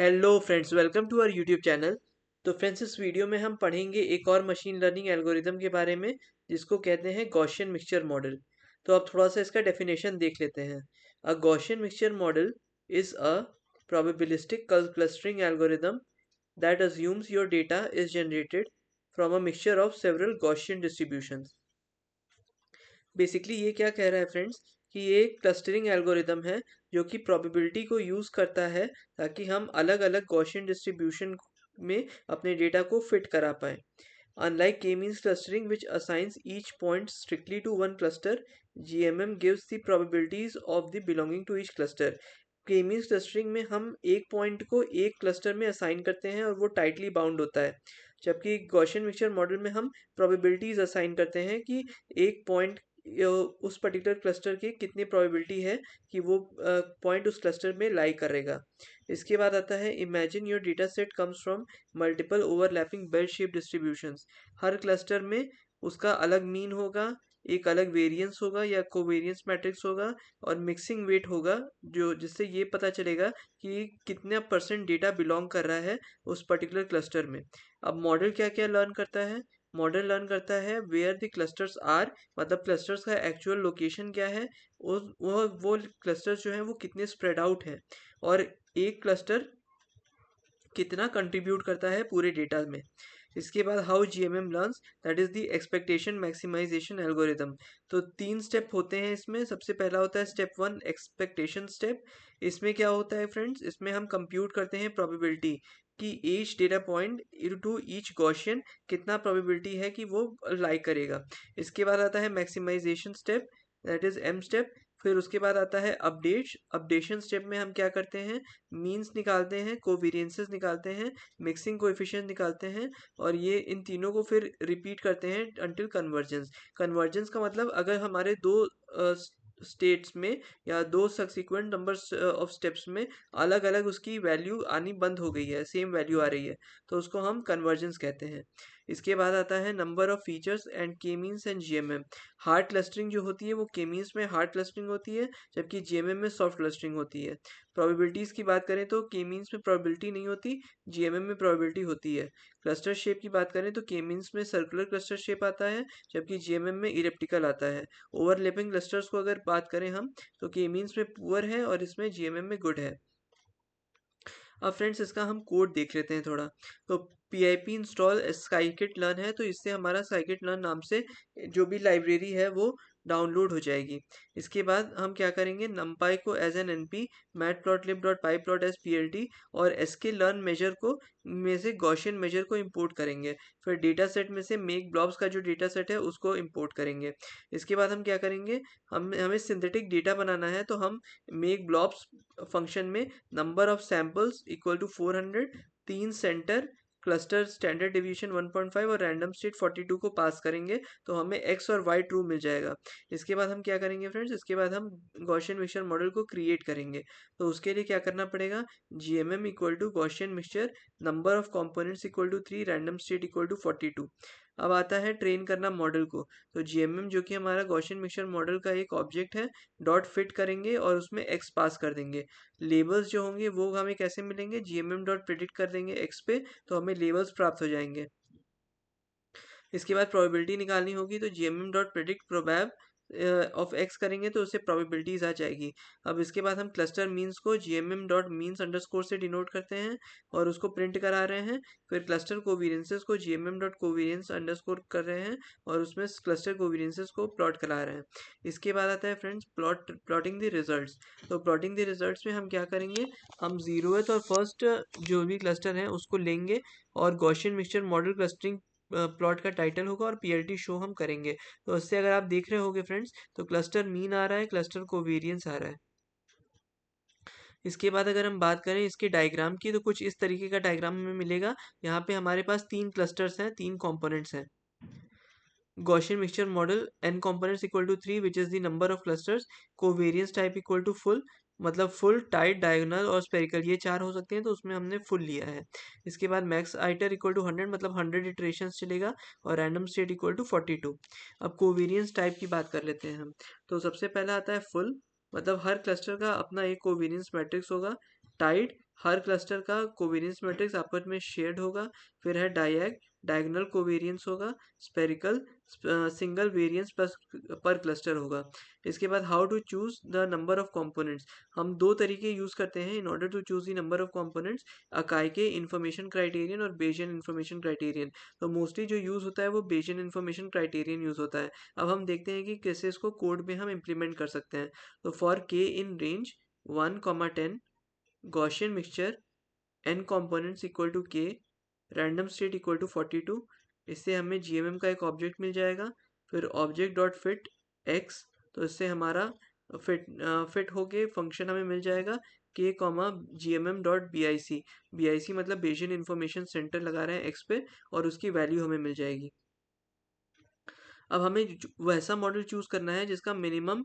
Hello friends, welcome to our YouTube channel. तो friends, इस video में हम पढ़ेंगे एक और मशीन लर्निंग एल्गोरिदम के बारे में जिसको कहते हैं गॉसियन मिक्सचर मॉडल। तो अब थोड़ा सा इसका डेफिनेशन देख लेते हैं। A Gaussian mixture model is a probabilistic clustering algorithm that assumes your data is generated from a mixture of several Gaussian distributions। Basically ये क्या कह रहा है फ्रेंड्स कि ये एक क्लस्टरिंग एल्गोरिदम है जो कि प्रोबेबिलिटी को यूज़ करता है ताकि हम अलग अलग गॉसियन डिस्ट्रीब्यूशन में अपने डेटा को फिट करा पाए। Unlike k-means clustering, which assigns each point strictly to one cluster, GMM gives the probabilities of the belonging to each cluster। k-means clustering में हम एक पॉइंट को एक क्लस्टर में असाइन करते हैं और वो टाइटली बाउंड होता है, जबकि गॉसियन मिक्सचर मॉडल में हम प्रोबेबिलिटीज असाइन करते हैं कि एक पॉइंट उस पर्टिकुलर क्लस्टर की कितनी प्रोबेबिलिटी है कि वो पॉइंट उस क्लस्टर में लाई करेगा। इसके बाद आता है imagine your data set comes from multiple overlapping bell shape distributions. हर क्लस्टर में उसका अलग मीन होगा, एक अलग वेरिएंस होगा या कोवेरिएंस मैट्रिक्स होगा और मिक्सिंग वेट होगा, जो जिससे ये पता चलेगा कि कितना परसेंट डेटा बिलोंग कर रहा है उस पर्टिकुलर क्लस्टर में। अब मॉडल क्या क्या लर्न करता है? मॉडल लर्न करता है वेयर द क्लस्टर्स आर, मतलब क्लस्टर्स का एक्चुअल लोकेशन क्या है, वो क्लस्टर्स जो हैं वो कितने स्प्रेड आउट हैं और एक क्लस्टर कितना कंट्रीब्यूट करता है पूरे डेटा में। इसके बाद how GMM learns, that is the expectation maximisation algorithm. तो 3 स्टेप होते हैं इसमें। सबसे पहला होता है स्टेप 1, एक्सपेक्टेशन स्टेप। इसमें क्या होता है फ्रेंड्स, इसमें हम कंप्यूट करते हैं प्रोबेबिलिटी कि each data point to each Gaussian कितना प्रोबेबिलिटी है कि वो लाइक करेगा। इसके बाद आता है maximisation step, that is M step. फिर उसके बाद आता है अपडेशन स्टेप में हम क्या करते हैं, मीन्स निकालते हैं, कोवेरिएंसेस निकालते हैं, मिक्सिंग कोएफिशिएंट निकालते हैं और ये इन तीनों को फिर रिपीट करते हैं अंटिल कन्वर्जेंस। कन्वर्जेंस का मतलब अगर हमारे दो स्टेट्स में या दो सब्सिक्वेंट नंबर्स ऑफ स्टेप्स में अलग अलग उसकी वैल्यू आनी बंद हो गई है, सेम वैल्यू आ रही है, तो उसको हम कन्वर्जेंस कहते हैं। इसके बाद आता है नंबर ऑफ फीचर्स एंड के means and GMM. Hard clustering जो होती है वो के मीन्स में हार्ड क्लस्टरिंग होती है, जबकि जीएमएम में सॉफ्ट क्लस्टरिंग होती है। प्रोबेबिलिटीज़ की बात करें तो के मीन्स में प्रोबेबिलिटी नहीं होती, जीएमएम में प्रोबेबिलिटी होती है। क्लस्टर शेप की बात करें तो के मीन्स में सर्कुलर क्लस्टर शेप आता है, जबकि जीएमएम में इलिप्टिकल आता है। ओवरलैपिंग क्लस्टर्स को अगर बात करें हम तो के मीन्स में पुअर है और इसमें जीएमएम में गुड है। अब फ्रेंड्स, इसका हम कोड देख लेते हैं थोड़ा। तो पी इंस्टॉल scikit learn है, तो इससे हमारा scikit learn नाम से जो भी लाइब्रेरी है वो डाउनलोड हो जाएगी। इसके बाद हम क्या करेंगे, numpy को as n np, matplotlib.pyplot as plt और sklearn मेजर को में से गॉसियन मेजर को इंपोर्ट करेंगे। फिर डेटा सेट में से मेक ब्लॉब्स का जो डेटा सेट है उसको इंपोर्ट करेंगे। इसके बाद हम क्या करेंगे, हमें सिंथेटिक डेटा बनाना है, तो हम मेक ब्लॉब्स फंक्शन में number of samples equal to 400, 3 centre, cluster standard division 1.5 और रैंडम स्टेट 42 को पास करेंगे, तो हमें एक्स और वाई ट्रू मिल जाएगा। इसके बाद हम क्या करेंगे फ्रेंड्स, इसके बाद हम गॉसियन मिक्सचर मॉडल को क्रिएट करेंगे। तो उसके लिए क्या करना पड़ेगा, GMM equal to Gaussian mixture number of components equal to 3, random state equal to 42। अब आता है ट्रेन करना मॉडल को। तो जीएमएम जो कि हमारा गॉसियन मिक्सचर मॉडल का एक ऑब्जेक्ट है, डॉट फिट करेंगे और उसमें एक्स पास कर देंगे। लेबल्स जो होंगे वो हमें कैसे मिलेंगे, जीएमएम डॉट प्रिडिक्ट कर देंगे एक्स पे, तो हमें लेबल्स प्राप्त हो जाएंगे। इसके बाद प्रोबेबिलिटी निकालनी होगी, तो GMM dot predict proba of x करेंगे तो उससे प्रोबेबिलिटीज आ जाएगी। अब इसके बाद हम क्लस्टर मीन्स को जीएमएम डॉट मीन्स अंडरस्कोर से डिनोट करते हैं और उसको प्रिंट करा रहे हैं। फिर क्लस्टर कोवेरिएंसेस को जीएमएम डॉट कोवेरिएंस अंडरस्कोर कर रहे हैं और उसमें क्लस्टर कोवेरिएंसेस को प्लॉट करा रहे हैं। इसके बाद आता है फ्रेंड्स प्लॉटिंग द रिजल्ट्स। तो प्लॉटिंग द रिजल्ट्स में हम क्या करेंगे, हम जीरोथ और फर्स्ट जो भी क्लस्टर है उसको लेंगे और Gaussian mixture model clustering plot का टाइटल होगा और पीएलटी शो हम करेंगे। तो उससे अगर आप देख रहे होगे फ्रेंड्स, तो क्लस्टर मीन आ रहा है, क्लस्टर कोवेरिएंस आ रहा है। इसके बाद अगर हम बात करें इसके डायग्राम की, तो कुछ इस तरीके का डायग्राम हमें मिलेगा। यहाँ पे हमारे पास 3 क्लस्टर्स हैं, 3 कंपोनेंट्स हैं। Gaussian mixture model n components equal to 3 which is the number of clusters, covariance type equal to full, मतलब फुल, टाइट, डायगोनल और स्पेरिकल, ये 4 हो सकते हैं, तो उसमें हमने फुल लिया है। इसके बाद मैक्स आइटर इक्वल टू 100, मतलब 100 इटरेशंस चलेगा और रैंडम स्टेट इक्वल टू 42। अब कोवेरिएंस टाइप की बात कर लेते हैं हम। तो सबसे पहला आता है फुल, मतलब हर क्लस्टर का अपना एक कोवेरिएंस मैट्रिक्स होगा। टाइड, हर क्लस्टर का कोवेरियंस मैट्रिक्स आपस में शेयर्ड होगा। फिर है डायग, डायगोनल कोवेरियंस होगा। Spherical, single variance plus per cluster होगा। इसके बाद how to choose the number of components, हम दो तरीके यूज करते हैं in order to choose the number of components, Akaike information criterion और बेजियन इंफॉर्मेशन क्राइटेरियन। तो मोस्टली जो यूज होता है वो बेजियन इंफॉर्मेशन क्राइटेरियन यूज होता है। अब हम देखते हैं कि कैसे इसको कोड में हम इम्प्लीमेंट कर सकते हैं। तो for k in range 1, 10 Gaussian mixture n components equal to k, random state equal to 42, इससे हमें GMM का एक ऑब्जेक्ट मिल जाएगा। फिर ऑब्जेक्ट डॉट फिट x, तो इससे हमारा फिट होके फंक्शन हमें मिल जाएगा k कॉमा gmm.bic, bic मतलब बेसियन इंफॉर्मेशन सेंटर लगा रहे हैं x पे, और उसकी वैल्यू हमें मिल जाएगी। अब हमें वैसा मॉडल चूज करना है जिसका मिनिमम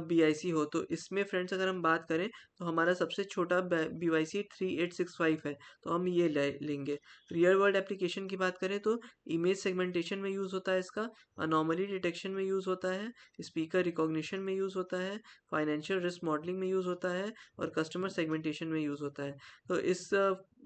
BIC हो। तो इसमें फ्रेंड्स अगर हम बात करें तो हमारा सबसे छोटा BIC 3865 है, तो हम ये लेंगे। रियल वर्ल्ड एप्लीकेशन की बात करें तो इमेज सेगमेंटेशन में यूज़ होता है इसका, अनोमली डिटेक्शन में यूज़ होता है, स्पीकर रिकॉग्निशन में यूज़ होता है, फाइनेंशियल रिस्क मॉडलिंग में यूज़ होता है, और कस्टमर सेगमेंटेशन में यूज़ होता है। तो इस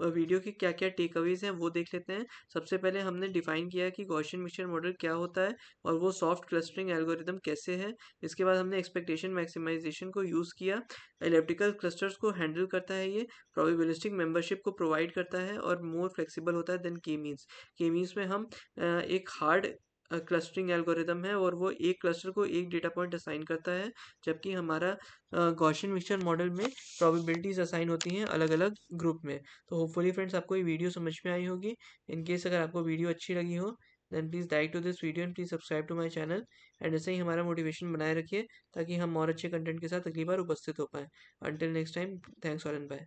वीडियो के क्या क्या टेकअवेज हैं वो देख लेते हैं। सबसे पहले हमने डिफाइन किया कि गॉसियन मिक्सचर मॉडल क्या होता है और वो सॉफ्ट क्लस्टरिंग एल्गोरिदम कैसे है। इसके बाद हमने एक्सपेक्टेशन मैक्सिमाइजेशन को यूज़ किया। इलेप्टिकल क्लस्टर्स को हैंडल करता है ये, प्रोबेबिलिस्टिक मेंबरशिप को प्रोवाइड करता है और मोर फ्लेक्सिबल होता है देन के मीन्स। के मीन्स में हम एक हार्ड क्लस्टरिंग एल्गोरिदम है और वो एक क्लस्टर को एक डेटा पॉइंट असाइन करता है, जबकि हमारा गॉसियन मिक्सचर मॉडल में प्रोबेबिलिटीज असाइन होती हैं अलग अलग ग्रुप में। तो होपफुली फ्रेंड्स आपको ये वीडियो समझ में आई होगी। इन केस अगर आपको वीडियो अच्छी लगी हो then please like to this video and please subscribe to my channel, and ऐसे ही हमारा मोटिवेशन बनाए रखिए ताकि हम और अच्छे कंटेंट के साथ अगली बार उपस्थित हो पाएँ। Until next time, thanks all and bye.